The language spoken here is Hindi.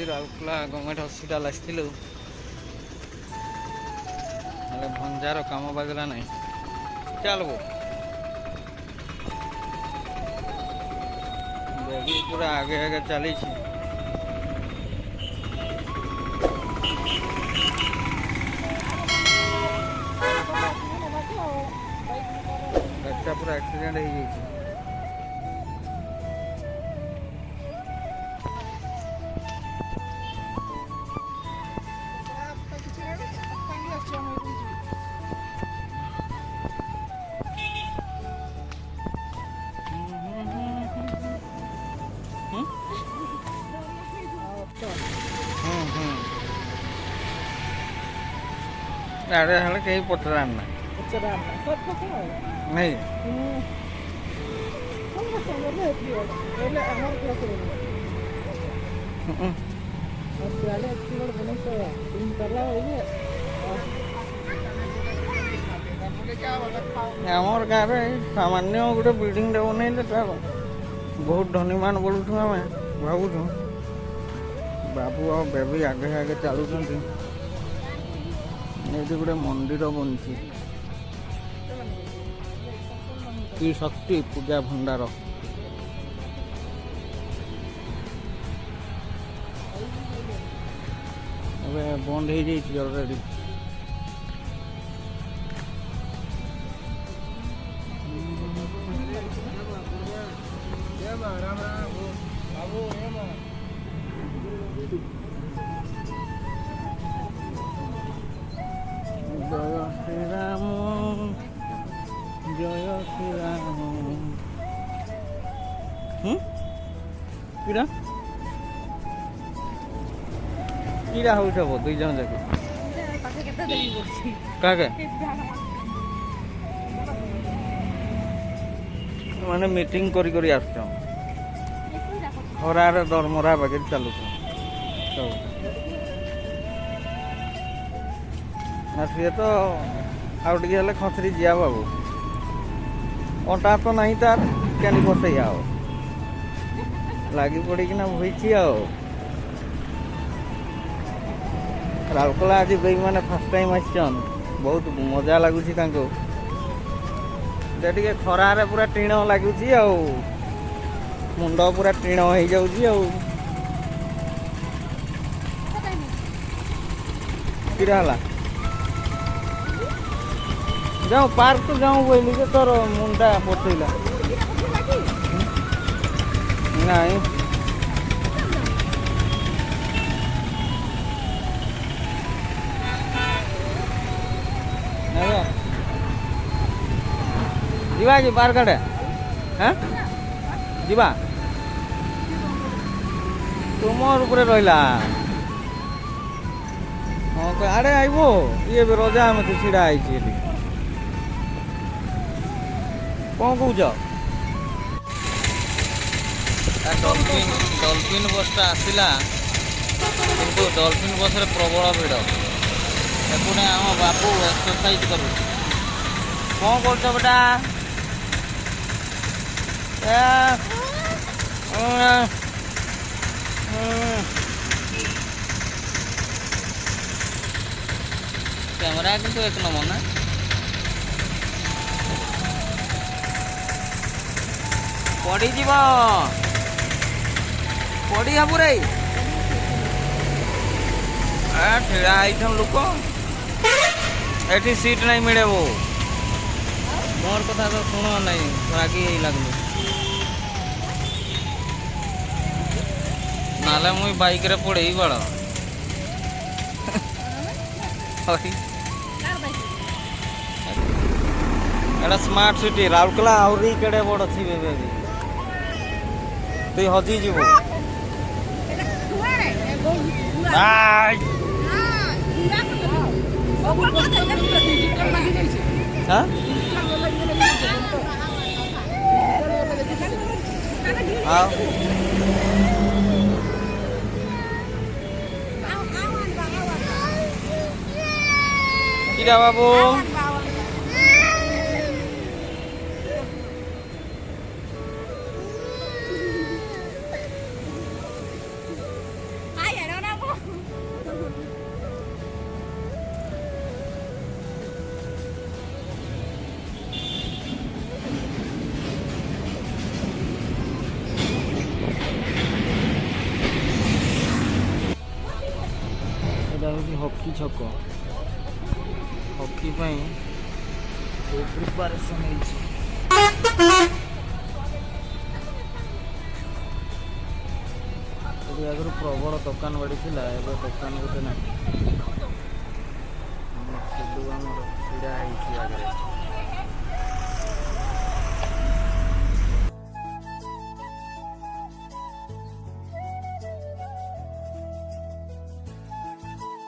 राउरकेला गवर्नमेंट हॉस्पिटल आसलु भंजार काम बागला नहीं चलो बेबी पूरा आगे आगे चली पूरा एक्सीडेंट हो जाए अरे हल कहीं पचरान ना नहीं आमर गाँव सामान्य गोटे बिल्डिंग बनइले तार बहुत धनीमान बोलूँ आम भावुँ बाबू आ बेबी आगे आगे चलुं ये गोटे मंदिर बनती की शक्ति पूजा भंडार बंद हो जाइए ऑलरेडी जय श्री राम जय श्री राम कीड़ा कीड़ा हो दुई जन जाके माने मीटिंग करी करी आस खरार दरमरा बागे चलु सी तो आउ टे खसरी जिया बाबू अंटा तो नहीं तार क्या बसई आओ लगी पड़ना भईची राउरकेला आज बेबी मैंने फर्स्ट टाइम आसन बहुत मजा लगुच खरारे पूरा टीण लगुच मुंड पूरा टीण हो जाला जाऊँ पार्क तो जाऊँ बोली के तोर मुंडा बसैला नहीं जीवा कि पार्क आड़े हाँ जीवा तुमर ऊपर रहा हाँ आड़े आइबो ये रजा में छिड़ा आई कौन कौच डॉल्फिन डॉल्फिन बसटा आसला किंतु डॉल्फिन बस रे प्रबल भिड़ एपटे आम बाबू एक्सरसाइज करू कौन कर बेटा कैमरा किंतु एक नंबर ना पड़ी जीव पड़ी हबू रे ठेड़ा आईथन लोक एटी सीट नहीं मिले वो मोर कथा तो शुण नहीं रागी लगल नाले मुई बाइक रे पड़े बड़ एटा स्मार्ट सिटी राउरकेला आहरी केड़े बड़ थी बेबी तुई हजी जीव बाबू ହକି ଛକ ହକି ପାଇଁ ପ୍ରିପାରେସନ୍ ହେଇଛି। ଏଠି ଆଗରୁ ପ୍ରବଳ ଦୋକାନ ବାଡ଼ି ଥିଲା, ଏବେ ଦୋକାନ ଗୋଟେ ନାହିଁ।